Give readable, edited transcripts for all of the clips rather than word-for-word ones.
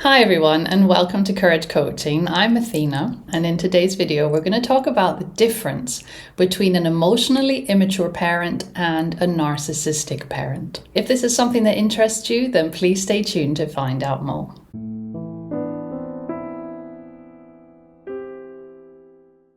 Hi everyone, and welcome to Courage Coaching. I'm Athena, and in today's video we're going to talk about the difference between an emotionally immature parent and a narcissistic parent. If this is something that interests you, then please stay tuned to find out more.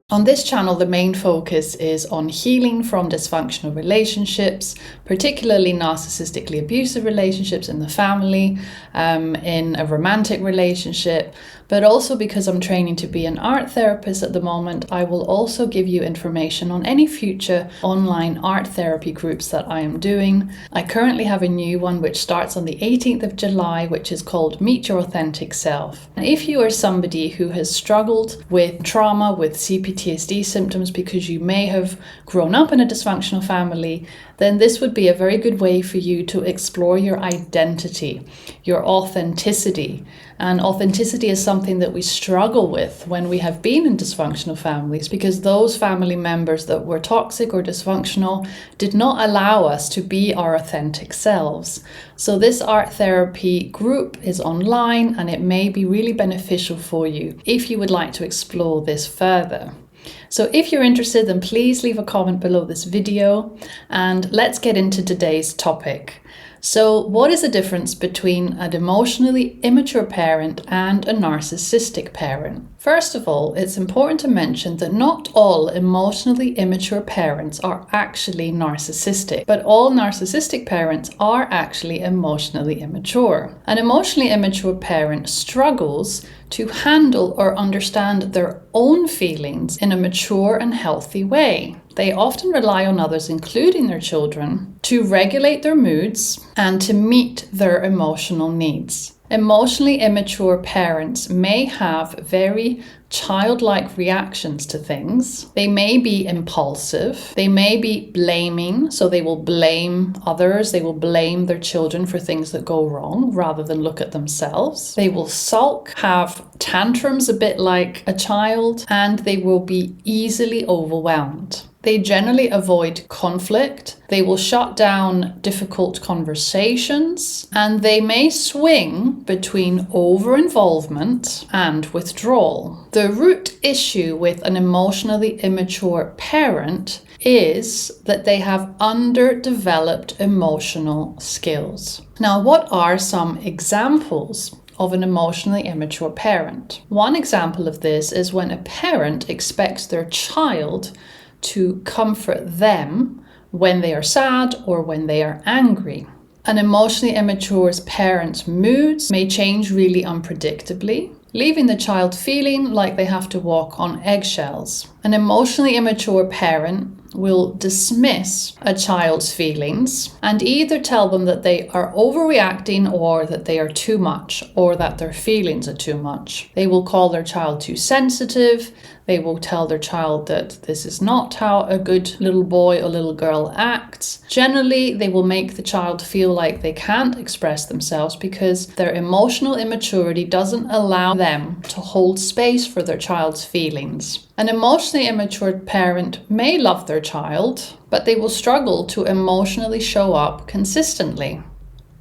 On this channel, the main focus is on healing from dysfunctional relationships, particularly narcissistically abusive relationships in the family, in a romantic relationship, but also because I'm training to be an art therapist at the moment, I will also give you information on any future online art therapy groups that I am doing. I currently have a new one which starts on the 18th of July, which is called Meet Your Authentic Self. And if you are somebody who has struggled with trauma, with CPTSD symptoms because you may have grown up in a dysfunctional family, then this would be a very good way for you to explore your identity, your authenticity. And authenticity is something that we struggle with when we have been in dysfunctional families, because those family members that were toxic or dysfunctional did not allow us to be our authentic selves. So this art therapy group is online, and it may be really beneficial for you if you would like to explore this further. So if you're interested, then please leave a comment below this video, and let's get into today's topic. So what is the difference between an emotionally immature parent and a narcissistic parent? First of all, it's important to mention that not all emotionally immature parents are actually narcissistic, but all narcissistic parents are actually emotionally immature. An emotionally immature parent struggles to handle or understand their own feelings in a mature and healthy way. They often rely on others, including their children, to regulate their moods and to meet their emotional needs. Emotionally immature parents may have very childlike reactions to things. They may be impulsive. They may be blaming, so they will blame others. They will blame their children for things that go wrong rather than look at themselves. They will sulk, have tantrums a bit like a child, and they will be easily overwhelmed. They generally avoid conflict, they will shut down difficult conversations, and they may swing between over-involvement and withdrawal. The root issue with an emotionally immature parent is that they have underdeveloped emotional skills. Now, what are some examples of an emotionally immature parent? One example of this is when a parent expects their child to comfort them when they are sad or when they are angry. An emotionally immature parent's moods may change really unpredictably, leaving the child feeling like they have to walk on eggshells. An emotionally immature parent will dismiss a child's feelings and either tell them that they are overreacting or that they are too much or that their feelings are too much. They will call their child too sensitive. They will tell their child that this is not how a good little boy or little girl acts. Generally, they will make the child feel like they can't express themselves because their emotional immaturity doesn't allow them to hold space for their child's feelings. An emotionally immature parent may love their child, but they will struggle to emotionally show up consistently.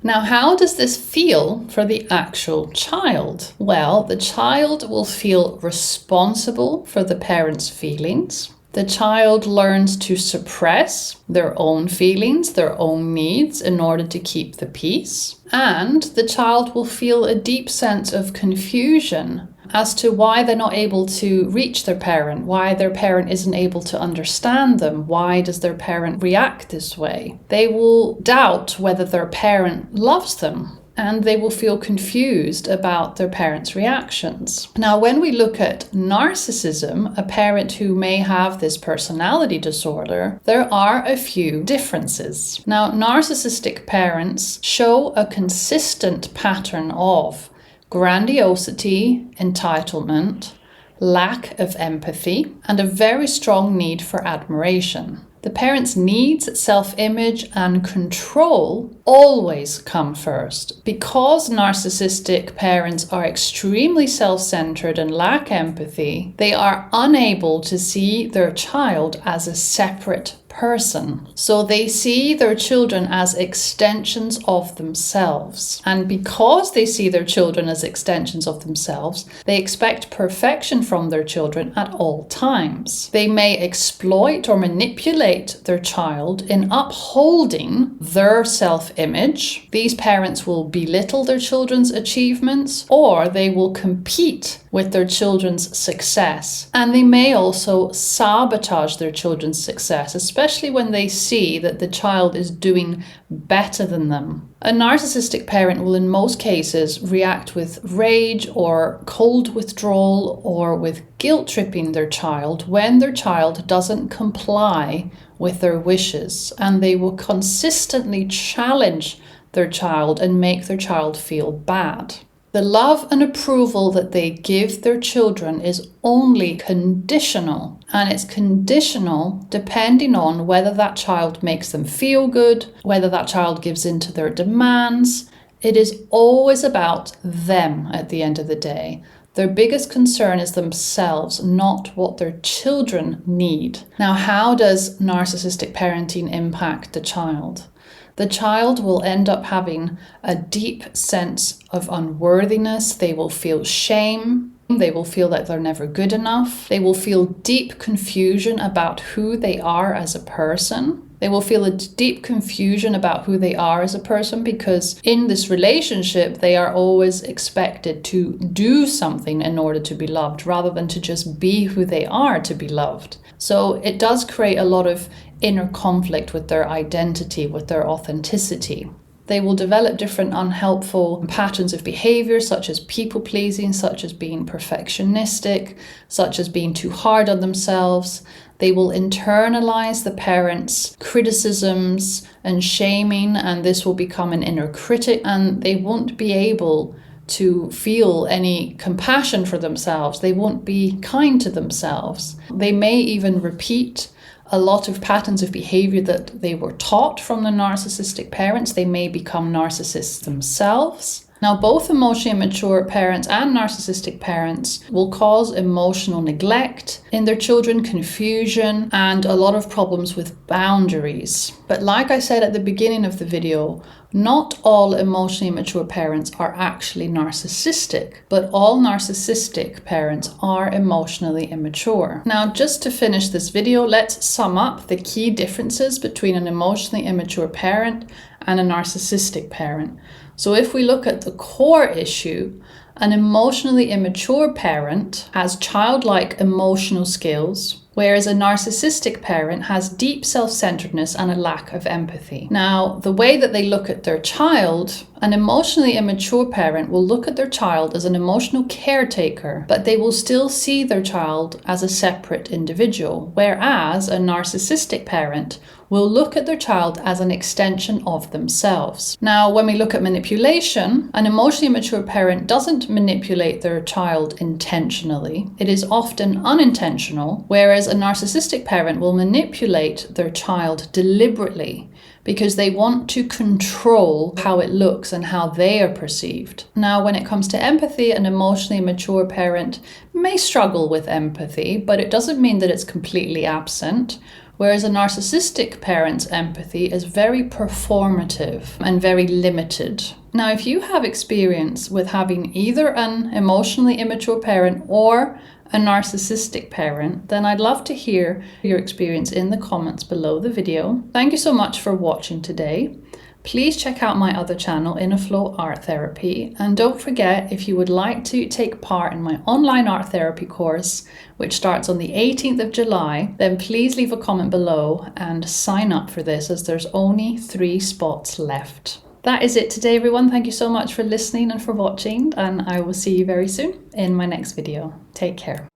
Now, how does this feel for the actual child? Well, the child will feel responsible for the parent's feelings. The child learns to suppress their own feelings, their own needs in order to keep the peace. And the child will feel a deep sense of confusion as to why they're not able to reach their parent, why their parent isn't able to understand them, why does their parent react this way. They will doubt whether their parent loves them, and they will feel confused about their parents' reactions. Now, when we look at narcissism, a parent who may have this personality disorder, there are a few differences. Now, narcissistic parents show a consistent pattern of grandiosity, entitlement, lack of empathy, and a very strong need for admiration. The parents' needs, self-image, and control always come first. Because narcissistic parents are extremely self-centered and lack empathy, they are unable to see their child as a separate person. So they see their children as extensions of themselves. And because they see their children as extensions of themselves, they expect perfection from their children at all times. They may exploit or manipulate their child in upholding their self-image. These parents will belittle their children's achievements, or they will compete with their children's success. And they may also sabotage their children's success, especially when they see that the child is doing better than them. A narcissistic parent will in most cases react with rage or cold withdrawal or with guilt-tripping their child when their child doesn't comply with their wishes, and they will consistently challenge their child and make their child feel bad. The love and approval that they give their children is only conditional, and it's conditional depending on whether that child makes them feel good, whether that child gives in to their demands. It is always about them at the end of the day. Their biggest concern is themselves, not what their children need. Now, how does narcissistic parenting impact the child? The child will end up having a deep sense of unworthiness. They will feel shame. They will feel that they're never good enough. They will feel deep confusion about who they are as a person. They will feel a deep confusion about who they are as a person because in this relationship, they are always expected to do something in order to be loved rather than to just be who they are to be loved. So it does create a lot of inner conflict with their identity, with their authenticity. They will develop different unhelpful patterns of behavior, such as people-pleasing, such as being perfectionistic, such as being too hard on themselves. They will internalize the parents' criticisms and shaming, and this will become an inner critic, and they won't be able to feel any compassion for themselves. They won't be kind to themselves. They may even repeat a lot of patterns of behavior that they were taught from the narcissistic parents. They may become narcissists themselves. Now, both emotionally immature parents and narcissistic parents will cause emotional neglect in their children, confusion, and a lot of problems with boundaries. But like I said at the beginning of the video, not all emotionally immature parents are actually narcissistic, but all narcissistic parents are emotionally immature. Now, just to finish this video, let's sum up the key differences between an emotionally immature parent and a narcissistic parent. So if we look at the core issue, an emotionally immature parent has childlike emotional skills, whereas a narcissistic parent has deep self-centeredness and a lack of empathy. Now, the way that they look at their child, an emotionally immature parent will look at their child as an emotional caretaker, but they will still see their child as a separate individual, whereas a narcissistic parent will look at their child as an extension of themselves. Now, when we look at manipulation, an emotionally immature parent doesn't manipulate their child intentionally. It is often unintentional, whereas a narcissistic parent will manipulate their child deliberately because they want to control how it looks and how they are perceived. Now, when it comes to empathy, an emotionally mature parent may struggle with empathy, but it doesn't mean that it's completely absent. Whereas a narcissistic parent's empathy is very performative and very limited. Now, if you have experience with having either an emotionally immature parent or a narcissistic parent, then I'd love to hear your experience in the comments below the video. Thank you so much for watching today. Please check out my other channel, Inner Flow Art Therapy, and don't forget, if you would like to take part in my online art therapy course, which starts on the 18th of July, then please leave a comment below and sign up for this, as there's only 3 spots left. That is it today, everyone. Thank you so much for listening and for watching, and I will see you very soon in my next video. Take care.